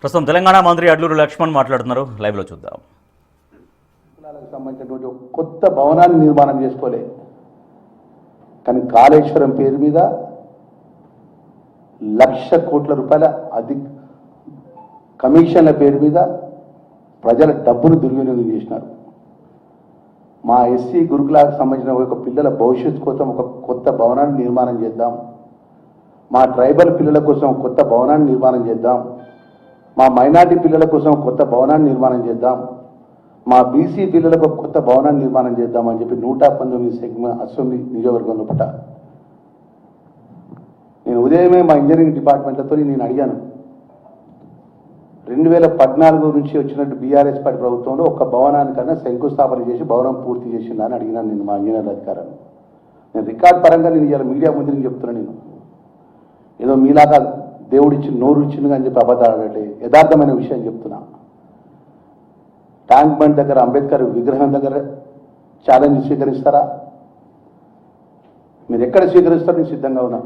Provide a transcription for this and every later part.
ప్రస్తుతం తెలంగాణ మంత్రి అడ్లూరు లక్ష్మణ్ మాట్లాడుతున్నారు. లైవ్లో చూద్దాం. సంబంధించినటువంటి కొత్త భవనాన్ని నిర్మాణం చేసుకోలే, కానీ కాళేశ్వరం పేరు మీద ₹1,00,00,000 కోట్ల కమిషన్ల పేరు మీద ప్రజల డబ్బును దుర్వినియోగం చేసినారు. మా ఎస్సీ గురుకులకు సంబంధించిన ఒక పిల్లల భవిష్యత్తు కోసం ఒక కొత్త భవనాన్ని నిర్మాణం చేద్దాం, మా ట్రైబల్ పిల్లల కోసం కొత్త భవనాన్ని నిర్మాణం చేద్దాం, మా మైనార్టీ పిల్లల కోసం కొత్త భవనాన్ని నిర్మాణం చేద్దాం, మా బీసీ పిల్లలకు కొత్త భవనాన్ని నిర్మాణం చేద్దామని చెప్పి 119 సెగ్మెంట్ అసెంబ్లీ నియోజకవర్గంలో పట్ట నేను ఉదయమే మా ఇంజనీరింగ్ డిపార్ట్మెంట్లతో నేను అడిగాను. 2014 నుంచి వచ్చినట్టు బీఆర్ఎస్ పార్టీ ప్రభుత్వంలో ఒక్క భవనానికన్నా శంకుస్థాపన చేసి భవనం పూర్తి చేసిందా అని అడిగినాను నేను మా ఇంజనీర్ అధికారులు. నేను రికార్డ్ పరంగా నేను ఇవాళ మీడియా ముందు నేను చెప్తున్నా, నేను ఏదో మీలాగా దేవుడిచ్చి నోరు ఇచ్చింది అని చెప్పి అబద్ధాలు ఆడట్లే, యథార్థమైన విషయం చెప్తున్నా. ట్యాంక్ బండ్ దగ్గర అంబేద్కర్ విగ్రహం దగ్గర ఛాలెంజ్ స్వీకరిస్తారా? మీరు ఎక్కడ స్వీకరిస్తారో నేను సిద్ధంగా ఉన్నా.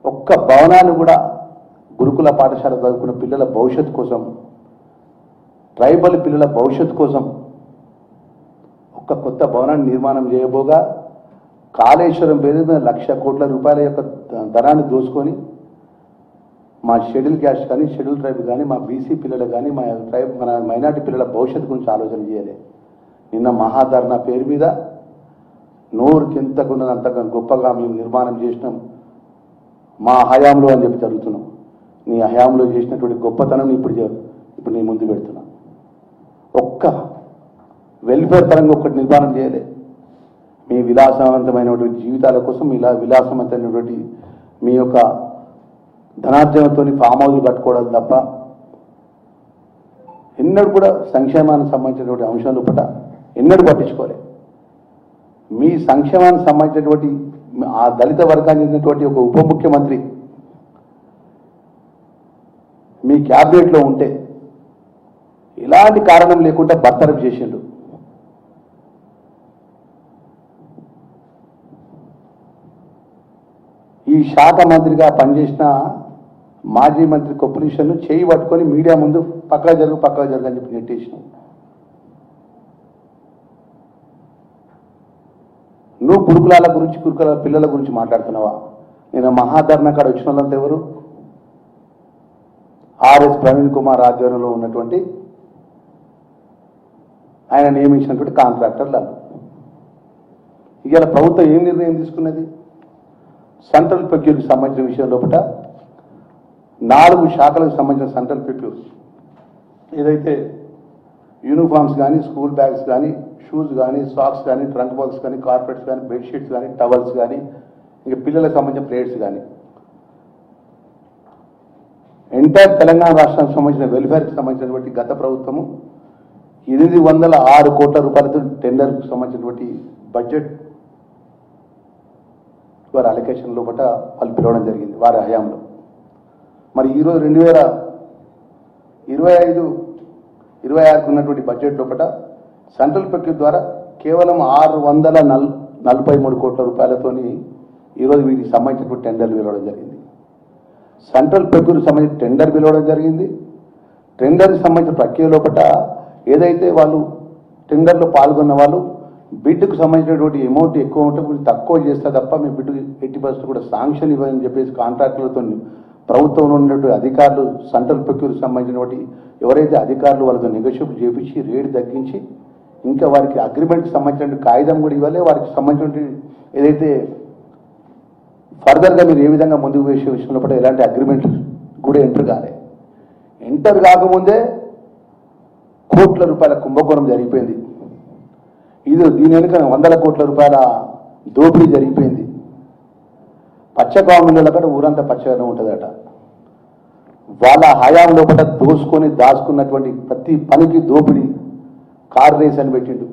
ఒక్క భవనాన్ని కూడా గురుకుల పాఠశాల చదువుకున్న పిల్లల భవిష్యత్తు కోసం, ట్రైబల్ పిల్లల భవిష్యత్తు కోసం ఒక్క కొత్త భవనాన్ని నిర్మాణం చేయబోగా కాళేశ్వరం పేరు మీద ₹1,00,00,000 కోట్ల యొక్క ధనాన్ని దోసుకొని మా షెడ్యూల్ క్యాస్ట్ కానీ షెడ్యూల్ ట్రైబ్ కానీ మా బీసీ పిల్లలు కానీ మన మైనార్టీ పిల్లల భవిష్యత్తు గురించి ఆలోచన చేయలే. నిన్న మహాధర్నా పేరు మీద నోరుకి ఎంతకున్నది అంతగా గొప్పగా మేము నిర్మాణం చేసినాం మా హయాంలో అని చెప్పి జరుగుతున్నాం. నీ హయాంలో చేసినటువంటి గొప్పతనం ఇప్పుడు నేను ముందు పెడుతున్నా. ఒక్క వెల్ఫేర్ పరంగా ఒక్కటి నిర్మాణం చేయలే. మీ విలాసవంతమైనటువంటి జీవితాల కోసం ఇలా విలాసవంతమైనటువంటి మీ యొక్క ధనార్జనతో ఫామ్ హౌస్లు కట్టుకోవడం తప్ప ఎన్నడూ కూడా సంక్షేమానికి సంబంధించినటువంటి అంశాలు పట్ల ఎన్నడూ పట్టించుకోలే. మీ సంక్షేమానికి సంబంధించినటువంటి ఆ దళిత వర్గానికి చెందినటువంటి ఒక ఉప ముఖ్యమంత్రి మీ క్యాబినెట్లో ఉంటే ఎలాంటి కారణం లేకుండా బర్తరఫ్ చేసిండు. ఈ శాఖ మంత్రిగా పనిచేసిన మాజీ మంత్రి కొప్పులీషన్ను చేయి పట్టుకొని మీడియా ముందు పక్కా జరుగు అని చెప్పి నెట్టేసినావు. నువ్వు గురుకుల పిల్లల గురించి మాట్లాడుతున్నావా? నేను మహాధర్ణ కాడ వచ్చిన వాళ్ళంతా ఎవరు? ఆర్ఎస్ ప్రవీణ్ కుమార్ ఆధ్వర్యంలో ఉన్నటువంటి ఆయన నియమించినటువంటి కాంట్రాక్టర్లు. ఇవాళ ప్రభుత్వం ఏం నిర్ణయం తీసుకున్నది? సెంట్రల్ పెక్యూర్కి సంబంధించిన విషయం లోపల 4 శాఖలకు సంబంధించిన సెంట్రల్ పెక్యూర్ ఏదైతే యూనిఫామ్స్ కానీ, స్కూల్ బ్యాగ్స్ కానీ, షూస్ కానీ, సాక్స్ కానీ, ట్రంక్ బాక్స్ కానీ, కార్పెట్స్ కానీ, బెడ్షీట్స్ కానీ, టవల్స్ కానీ, ఇంకా పిల్లలకు సంబంధించిన ప్లేట్స్ కానీ, ఎంటైర్ తెలంగాణ రాష్ట్రానికి సంబంధించిన వెల్ఫేర్కి సంబంధించినటువంటి గత ప్రభుత్వము 806 కోట్ల రూపాయలతో టెండర్కి సంబంధించినటువంటి బడ్జెట్ వారి అలొకేషన్ లోపల వాళ్ళు పిలవడం జరిగింది వారి హయాంలో. మరి ఈరోజు 2025-26 ఉన్నటువంటి బడ్జెట్ లోపల సెంట్రల్ పెక్యూర్ ద్వారా కేవలం 643 కోట్ల రూపాయలతోని ఈరోజు వీటికి సంబంధించినటువంటి టెండర్లు పిలవడం జరిగింది. సెంట్రల్ పెక్యూర్కి సంబంధించిన టెండర్ పిలవడం జరిగింది. టెండర్కి సంబంధించిన ప్రక్రియ లోపల ఏదైతే వాళ్ళు టెండర్లో పాల్గొన్న వాళ్ళు బిడ్కు సంబంధించినటువంటి అమౌంట్ ఎక్కువ ఉంటే కొంచెం తక్కువ చేస్తే తప్ప మీ బిడ్డు 80% కూడా శాంక్షన్ ఇవ్వని చెప్పేసి కాంట్రాక్టులతో ప్రభుత్వంలో ఉన్నటువంటి అధికారులు సెంట్రల్ పెక్యూర్కి సంబంధించినటువంటి ఎవరైతే అధికారులు వాళ్ళతో నెగోషియేట్ చేయించి రేటు తగ్గించి ఇంకా వారికి అగ్రిమెంట్కి సంబంధించిన కాగితం కూడా ఇవ్వాలి. వారికి సంబంధించిన ఏదైతే ఫర్దర్గా మీరు ఏ విధంగా ముందుకు వేసే విషయంలో కూడా ఎలాంటి అగ్రిమెంట్ కూడా ఎంటర్ కాలే. ఎంటర్ కాకముందే కోట్ల రూపాయల కుంభకోణం జరిగిపోయింది. దీని వెనుక 100 కోట్ల రూపాయల దోపిడీ జరిగిపోయింది. పచ్చ కాముల కూడా ఊరంతా పచ్చగా ఉంటుందట. వాళ్ళ హయాం లోపల దోసుకొని దాచుకున్నటువంటి ప్రతి పనికి దోపిడీ. కార్ రేస్ అని పెట్టిండు.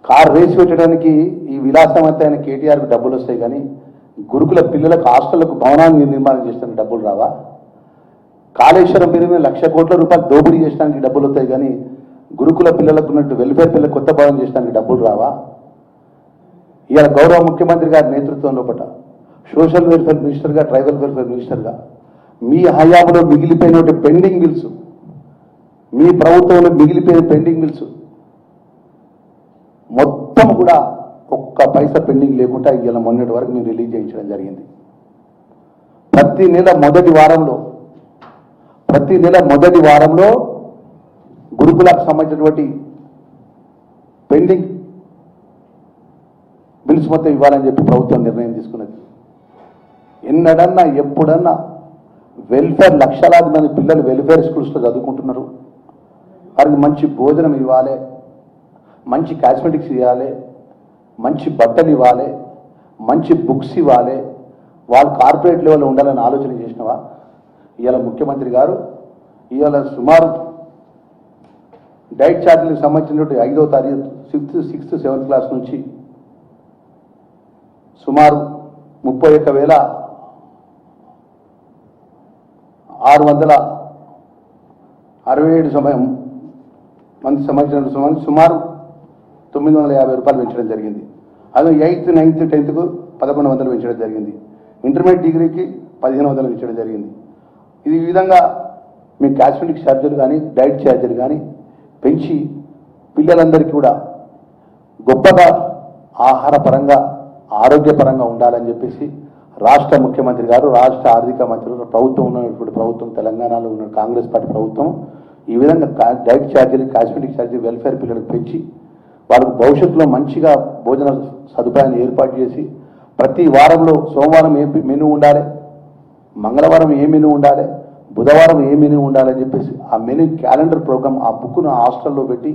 కార్ రేస్ పెట్టడానికి ఈ విలాసవంతమైన కేటీఆర్కి డబ్బులు వస్తాయి, కానీ గురుకుల పిల్లలకు హాస్టళ్లకు భవనాన్ని నిర్మాణం చేసిన డబ్బులు రావా? కాళేశ్వరం పేరు మీద ₹1,00,00,000 కోట్ల రూపాయలు దోపిడీ చేయడానికి డబ్బులు వస్తాయి, కానీ గురుకుల పిల్లలకు ఉన్నట్టు వెల్ఫేర్ పిల్లలకు కొత్త భవనం చేయడానికి డబ్బులు రావా? ఇవాళ గౌరవ ముఖ్యమంత్రి గారి నేతృత్వంలో పట్ల సోషల్ వెల్ఫేర్ మినిస్టర్గా, ట్రైబల్ వెల్ఫేర్ మినిస్టర్గా మీ హయాంలో మిగిలిపోయిన పెండింగ్ బిల్స్, మీ ప్రభుత్వంలో మిగిలిపోయిన పెండింగ్ బిల్స్ మొత్తం కూడా ఒక్క పైసా పెండింగ్ లేకుండా ఇవాళ మొన్నటి వరకు మీరు రిలీజ్ చేయించడం జరిగింది. ప్రతి నెల మొదటి వారంలో గురుకులకు సంబంధించినటువంటి పెండింగ్ బిల్స్ మొత్తం ఇవ్వాలని చెప్పి ప్రభుత్వం నిర్ణయం తీసుకున్నది. ఎన్నడన్నా ఎప్పుడన్నా వెల్ఫేర్, లక్షలాది మంది పిల్లలు వెల్ఫేర్ స్కూల్స్లో చదువుకుంటున్నారు. వారికి మంచి భోజనం ఇవ్వాలి, మంచి కాస్మెటిక్స్ ఇవ్వాలి, మంచి బట్టలు ఇవ్వాలి, మంచి బుక్స్ ఇవ్వాలి, వాళ్ళు కార్పొరేట్ లెవెల్లో ఉండాలని ఆలోచన చేసినవా? ఇవాళ ముఖ్యమంత్రి గారు ఇవాళ సుమారు డైట్ ఛార్జీలకు సంబంధించినటువంటి 5వ తరగతి 6th 7th క్లాస్ నుంచి సుమారు 31,667 మంది సంబంధించిన సుమారు 950 రూపాయలు పెంచడం జరిగింది. అదే 8th 9th 10th 1100 పెంచడం జరిగింది. ఇంటర్మీడియట్ డిగ్రీకి 1500 పెంచడం జరిగింది. ఇది ఈ విధంగా మీ కాస్మెటిక్ ఛార్జీలు కానీ డైట్ ఛార్జీలు కానీ పెంచి పిల్లలందరికీ కూడా గొప్పగా ఆహారపరంగా ఆరోగ్యపరంగా ఉండాలని చెప్పేసి రాష్ట్ర ముఖ్యమంత్రి గారు, రాష్ట్ర ఆర్థిక మంత్రులు, ప్రభుత్వం ఉన్నటువంటి ప్రభుత్వం, తెలంగాణలో ఉన్న కాంగ్రెస్ పార్టీ ప్రభుత్వం ఈ విధంగా డైట్ ఛార్జీలు, కాస్మెటిక్ ఛార్జీలు వెల్ఫేర్ పిల్లలకు పెంచి వాళ్ళకు భవిష్యత్తులో మంచిగా భోజన సదుపాయాన్ని ఏర్పాటు చేసి ప్రతి వారంలో సోమవారం ఏ మెనూ ఉండాలి, మంగళవారం ఏ మెనూ ఉండాలి, బుధవారం ఏ మెనూ ఉండాలని చెప్పేసి ఆ మెనూ క్యాలెండర్ ప్రోగ్రామ్ ఆ బుక్ను హాస్టల్లో పెట్టి